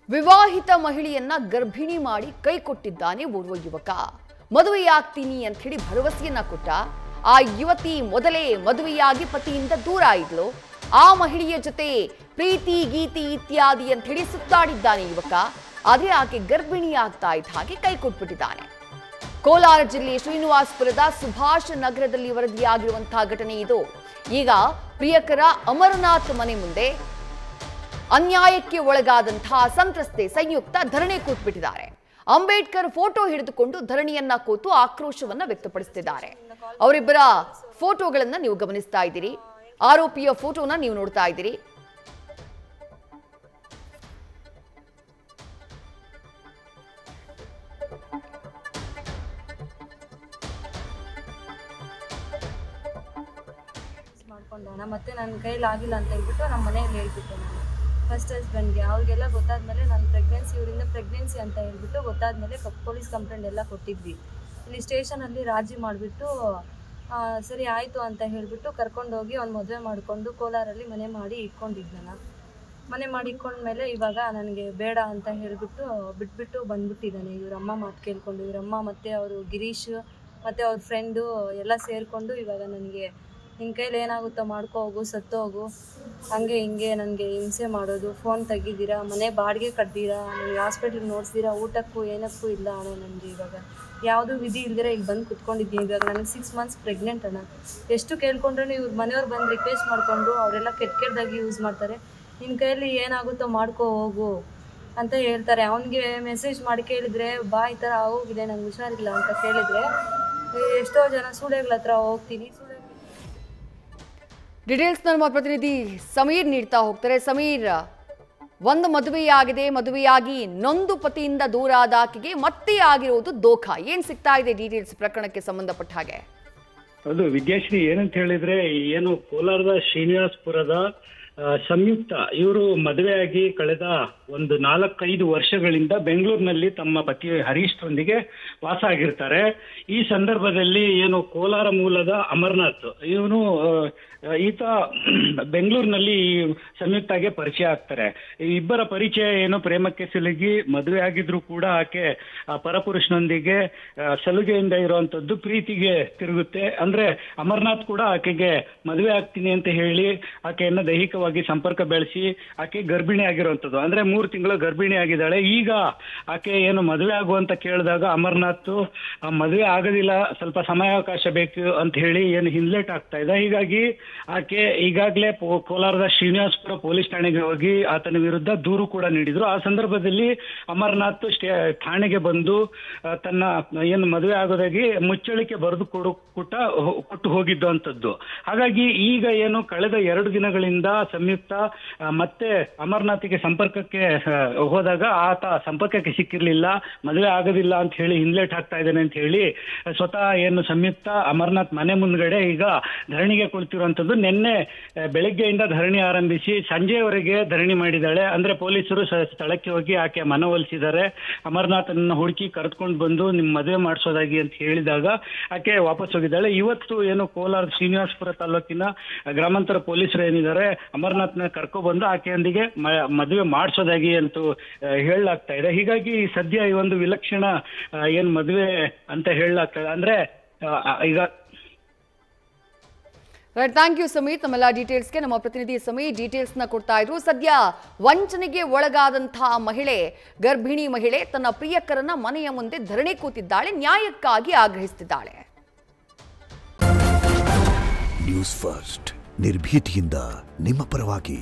ವಿವಾಹಿತ ಮಹಿಳೆಯನ್ನ ಗರ್ಭಿಣಿ ಮಾಡಿ ಕೈ ಕೊಟ್ಟಿದ್ದಾನೆ ಓರ್ವ ಯುವಕ. ಮದುವೆಯಾಗ್ತೀನಿ ಅಂತ ಹೇಳಿ ಭರವಸೆಯನ್ನ ಕೊಟ್ಟ. ಆ ಯುವತಿ ಮೊದಲೇ ಮದುವೆಯಾಗಿ ಪತಿಯಿಂದ ದೂರ ಇದ್ಲು. ಆ ಮಹಿಳೆಯ ಜೊತೆ ಪ್ರೀತಿ ಗೀತಿ ಇತ್ಯಾದಿ ಅಂತ ಹೇಳಿ ಸುತ್ತಾಡಿದ್ದಾನೆ ಯುವಕ. ಆದ್ರೆ ಆಕೆ ಗರ್ಭಿಣಿ ಆಗ್ತಾ ಇದ್ದ ಹಾಗೆ ಕೈ ಕೊಟ್ಬಿಟ್ಟಿದ್ದಾನೆ. ಕೋಲಾರ ಜಿಲ್ಲೆ ಶ್ರೀನಿವಾಸಪುರದ ಸುಭಾಷ್ ನಗರದಲ್ಲಿ ವರದಿಯಾಗಿರುವಂತಹ ಘಟನೆ ಇದು. ಈಗ ಪ್ರಿಯಕರ ಅಮರನಾಥ್ ಮನೆ ಮುಂದೆ ಅನ್ಯಾಯಕ್ಕೆ ಒಳಗಾದಂತಹ ಸಂತ್ರಸ್ತೆ ಸಂಯುಕ್ತ ಧರಣಿ ಕೂತ್ಬಿಟ್ಟಿದ್ದಾರೆ. ಅಂಬೇಡ್ಕರ್ ಫೋಟೋ ಹಿಡಿದುಕೊಂಡು ಧರಣಿಯನ್ನ ಕೂತು ಆಕ್ರೋಶವನ್ನ ವ್ಯಕ್ತಪಡಿಸುತ್ತಿದ್ದಾರೆ. ಅವರಿಬ್ಬರ ಫೋಟೋಗಳನ್ನ ನೀವು ಗಮನಿಸ್ತಾ ಇದ್ದೀರಿ. ಆರೋಪಿಯ ಫೋಟೋನ ನೀವು ನೋಡ್ತಾ ಇದ್ದೀರಿ. ಮತ್ತೆ ನನ್ನ ಕೈಲಿ ಆಗಿಲ್ಲ ಅಂತ ಹೇಳ್ಬಿಟ್ಟು ನಮ್ಮ ಮನೆಯಲ್ಲಿ ಹೇಳ್ಬಿಟ್ಟೆ. ನಾನು ಫಸ್ಟ್ ಹಸ್ಬೆಂಡ್ಗೆ ಅವ್ರಿಗೆಲ್ಲ ಗೊತ್ತಾದ್ಮೇಲೆ ನಾನು ಇವರಿಂದ ಪ್ರೆಗ್ನೆನ್ಸಿ ಅಂತ ಹೇಳ್ಬಿಟ್ಟು ಗೊತ್ತಾದ್ಮೇಲೆ ಪೊಲೀಸ್ ಕಂಪ್ಲೇಂಟ್ ಎಲ್ಲ ಕೊಟ್ಟಿದ್ವಿ. ಇಲ್ಲಿ ಸ್ಟೇಷನಲ್ಲಿ ರಾಜಿ ಮಾಡಿಬಿಟ್ಟು ಸರಿ ಆಯಿತು ಅಂತ ಹೇಳಿಬಿಟ್ಟು ಕರ್ಕೊಂಡೋಗಿ ಅವ್ನು ಮದುವೆ ಮಾಡಿಕೊಂಡು ಕೋಲಾರಲ್ಲಿ ಮನೆ ಮಾಡಿ ಇಟ್ಕೊಂಡಿದ್ದೆ. ನಾನು ಮನೆ ಮಾಡಿ ಇಟ್ಕೊಂಡ್ಮೇಲೆ ಇವಾಗ ನನಗೆ ಬೇಡ ಅಂತ ಹೇಳಿಬಿಟ್ಟು ಬಿಟ್ಬಿಟ್ಟು ಬಂದ್ಬಿಟ್ಟಿದ್ದಾನೆ. ಇವರಮ್ಮ ಮಾತು ಕೇಳ್ಕೊಂಡು ಇವರಮ್ಮ ಮತ್ತು ಅವರು ಗಿರೀಶ್ ಮತ್ತು ಅವ್ರ ಫ್ರೆಂಡು ಎಲ್ಲ ಸೇರಿಕೊಂಡು ಇವಾಗ ನನಗೆ ನಿನ್ನ ಕೈಲಿ ಏನಾಗುತ್ತೋ ಮಾಡ್ಕೋ ಹೋಗು, ಸತ್ತೋಗು, ಹಂಗೆ ಹಿಂಗೆ ನನಗೆ ಹಿಂಸೆ ಮಾಡೋದು, ಫೋನ್ ತೆಗಿದ್ದೀರಾ, ಮನೆ ಬಾಡಿಗೆ ಕಟ್ತೀರಾ, ನನಗೆ ಹಾಸ್ಪಿಟ್ಲಿಗೆ ನೋಡಿಸ್ತೀರಾ, ಊಟಕ್ಕೂ ಏನಕ್ಕೂ ಇಲ್ಲ ಅಣ್ಣ. ನನಗೆ ಇವಾಗ ಯಾವುದೂ ವಿಧಿ ಇಲ್ದಿರ ಈಗ ಬಂದು ಕುತ್ಕೊಂಡಿದ್ದೀನಿ. ಇವಾಗ ನನಗೆ 6 months ಪ್ರೆಗ್ನೆಂಟ್ ಅಣ್ಣ. ಎಷ್ಟು ಕೇಳ್ಕೊಂಡ್ರೂ ಇವ್ರ ಮನೆಯವ್ರು ಬಂದು ರಿಕ್ವೆಸ್ಟ್ ಮಾಡಿಕೊಂಡು ಅವರೆಲ್ಲ ಕೆಟ್ಟದಾಗಿ ಯೂಸ್ ಮಾಡ್ತಾರೆ. ನಿನ್ನ ಕೈಯಲ್ಲಿ ಏನಾಗುತ್ತೋ ಮಾಡ್ಕೋ ಹೋಗು ಅಂತ ಹೇಳ್ತಾರೆ. ಅವನಿಗೆ ಮೆಸೇಜ್ ಮಾಡಿ ಕೇಳಿದರೆ ಬಾ ಈ ಥರ ಆಗೋಗಿದೆ, ನಂಗೆ ಹುಷಾರಿಲ್ಲ ಅಂತ ಕೇಳಿದರೆ ಎಷ್ಟೋ ಜನ ಸೂಳೆಗಳ ಹತ್ರ ಹೋಗ್ತೀನಿ. ಡೀಟೇಲ್ಸ್ ನಮ್ಮ ಪ್ರತಿನಿಧಿ ಸಮೀರ್ ನೀಡ್ತಾ ಹೋಗ್ತಾರೆ. ಸಮೀರ್, ಒಂದು ಮದುವೆಯಾಗಿದೆ, ಮದುವೆಯಾಗಿ ನೊಂದು ಪತಿಯಿಂದ ದೂರ ಆದ ಆಕೆಗೆ ಮತ್ತೆ ಆಗಿರುವುದು ದೋಖ. ಏನ್ ಸಿಗ್ತಾ ಇದೆ ಡೀಟೇಲ್ಸ್ ಪ್ರಕರಣಕ್ಕೆ ಸಂಬಂಧಪಟ್ಟ ಹಾಗೆ? ಅದು ವಿದ್ಯಾಶ್ರೀ ಏನಂತ ಹೇಳಿದ್ರೆ, ಏನು ಕೋಲಾರದ ಶ್ರೀನಿವಾಸಪುರದ ಸಂಯುಕ್ತ ಇವರು ಮದುವೆಯಾಗಿ ಕಳೆದ ಒಂದು 4-5 ವರ್ಷಗಳಿಂದ ಬೆಂಗಳೂರಿನಲ್ಲಿ ತಮ್ಮ ಪತಿ ಹರೀಶ್ರೊಂದಿಗೆ ವಾಸ ಆಗಿರ್ತಾರೆ. ಈ ಸಂದರ್ಭದಲ್ಲಿ ಏನು ಕೋಲಾರ ಮೂಲದ ಅಮರನಾಥ್ ಇವನು ಈತ ಬೆಂಗಳೂರಿನಲ್ಲಿ ಸಂಯುಕ್ತಾಗೆ ಪರಿಚಯ ಆಗ್ತಾರೆ. ಇಬ್ಬರ ಪರಿಚಯ ಏನು ಪ್ರೇಮಕ್ಕೆ ಸಿಲುಗಿ ಮದುವೆ ಆಗಿದ್ರು ಕೂಡ ಆಕೆ ಪರಪುರುಷನೊಂದಿಗೆ ಸಲುಗೆಯಿಂದ ಇರುವಂತದ್ದು ಪ್ರೀತಿಗೆ ತಿರುಗುತ್ತೆ. ಅಂದ್ರೆ ಅಮರನಾಥ್ ಕೂಡ ಆಕೆಗೆ ಮದುವೆ ಆಗ್ತೀನಿ ಅಂತ ಹೇಳಿ ಆಕೆಯನ್ನ ದೈಹಿಕವಾಗಿ ಸಂಪರ್ಕ ಬೆಳೆಸಿ ಆಕೆ ಗರ್ಭಿಣಿ ಆಗಿರುವಂತದ್ದು. ಅಂದ್ರೆ 3 ತಿಂಗಳು ಗರ್ಭಿಣಿ ಆಗಿದ್ದಾಳೆ. ಈಗ ಆಕೆ ಏನು ಮದುವೆ ಆಗುವಂತ ಕೇಳಿದಾಗ ಅಮರನಾಥ್ ಮದುವೆ ಆಗೋದಿಲ್ಲ, ಸ್ವಲ್ಪ ಸಮಯಾವಕಾಶ ಬೇಕು ಅಂತ ಹೇಳಿ ಏನು ಹಿಂದ್ಲೇಟ್ ಆಗ್ತಾ ಇದೆ. ಹೀಗಾಗಿ ಆಕೆ ಈಗಾಗಲೇ ಕೋಲಾರದ ಶ್ರೀನಿವಾಸಪುರ ಪೊಲೀಸ್ ಠಾಣೆಗೆ ಹೋಗಿ ಆತನ ವಿರುದ್ಧ ದೂರು ಕೂಡ ನೀಡಿದ್ರು. ಆ ಸಂದರ್ಭದಲ್ಲಿ ಅಮರನಾಥ್ ಠಾಣೆಗೆ ಬಂದು ತನ್ನ ಏನು ಮದುವೆ ಆಗೋದಾಗಿ ಮುಚ್ಚಳಿಕೆ ಬರೆದು ಕೊಟ್ಟು ಹೋಗಿದ್ದು ಅಂತದ್ದು. ಹಾಗಾಗಿ ಈಗ ಏನು ಕಳೆದ 2 ದಿನಗಳಿಂದ ಸಂಯುಕ್ತ ಮತ್ತೆ ಅಮರನಾಥ್ಗೆ ಸಂಪರ್ಕಕ್ಕೆ ಹೋದಾಗ ಆತ ಸಂಪರ್ಕಕ್ಕೆ ಸಿಕ್ಕಿರ್ಲಿಲ್ಲ, ಮದುವೆ ಆಗೋದಿಲ್ಲ ಅಂತ ಹೇಳಿ ಹಿಂದ್ಲೇಟ್ ಹಾಕ್ತಾ ಇದ್ದೇನೆ ಅಂತ ಹೇಳಿ ಸ್ವತಃ ಏನು ಸಂಯುಕ್ತ ಅಮರನಾಥ್ ಮನೆ ಮುಂದ್ಗಡೆ ಈಗ ಧರಣಿಗೆ ಕುಳಿತಿರುವಂತದ್ದು. ನಿನ್ನೆ ಬೆಳಗ್ಗೆಯಿಂದ ಧರಣಿ ಆರಂಭಿಸಿ ಸಂಜೆಯವರೆಗೆ ಧರಣಿ ಮಾಡಿದ್ದಾಳೆ. ಅಂದ್ರೆ ಪೊಲೀಸರು ಸ್ಥಳಕ್ಕೆ ಹೋಗಿ ಆಕೆ ಮನವೊಲಿಸಿದ್ದಾರೆ. ಅಮರನಾಥನ್ನ ಹುಡುಕಿ ಕರೆದುಕೊಂಡು ಬಂದು ನಿಮ್ ಮದುವೆ ಮಾಡಿಸೋದಾಗಿ ಅಂತ ಹೇಳಿದಾಗ ಆಕೆ ವಾಪಸ್ ಹೋಗಿದ್ದಾಳೆ. ಇವತ್ತು ಏನು ಕೋಲಾರ ಶ್ರೀನಿವಾಸಪುರ ತಾಲೂಕಿನ ಗ್ರಾಮಾಂತರ ಪೊಲೀಸರು ಏನಿದ್ದಾರೆ ಅಮರನಾಥ್ನ ಕರ್ಕೊಬಂದು ಆಕೆಯೊಂದಿಗೆ ಮದುವೆ ಮಾಡಿಸೋದಾಗಿ ಅಂತೂ ಹೇಳಲಾಗ್ತಾ ಇದೆ. ಹೀಗಾಗಿ ಸದ್ಯ ಈ ಒಂದು ವಿಲಕ್ಷಣ ಏನ್ ಮದುವೆ ಅಂತ ಹೇಳಲಾಗ್ತಾ ಇದೆ. ಅಂದ್ರೆ ಈಗ ರೈಟ್, ಥ್ಯಾಂಕ್ ಯು ಸಮೀರ್. ತಮ್ಮೆಲ್ಲ ಡೀಟೇಲ್ಸ್ಗೆ ನಮ್ಮ ಪ್ರತಿನಿಧಿ ಸಮೀರ್ ಡೀಟೇಲ್ಸ್ನ ಕೊಡ್ತಾ ಇದ್ರು. ಸದ್ಯ ವಂಚನೆಗೆ ಒಳಗಾದಂತಹ ಮಹಿಳೆ, ಗರ್ಭಿಣಿ ಮಹಿಳೆ ತನ್ನ ಪ್ರಿಯಕರನ್ನ ಮನೆಯ ಮುಂದೆ ಧರಣಿ ಕೂತಿದ್ದಾಳೆ, ನ್ಯಾಯಕ್ಕಾಗಿ ಆಗ್ರಹಿಸುತ್ತಿದ್ದಾಳೆ. ನ್ಯೂಸ್ ಫಸ್ಟ್, ನಿರ್ಭೀತಿಯಿಂದ ನಿಮ್ಮ ಪರವಾಗಿ.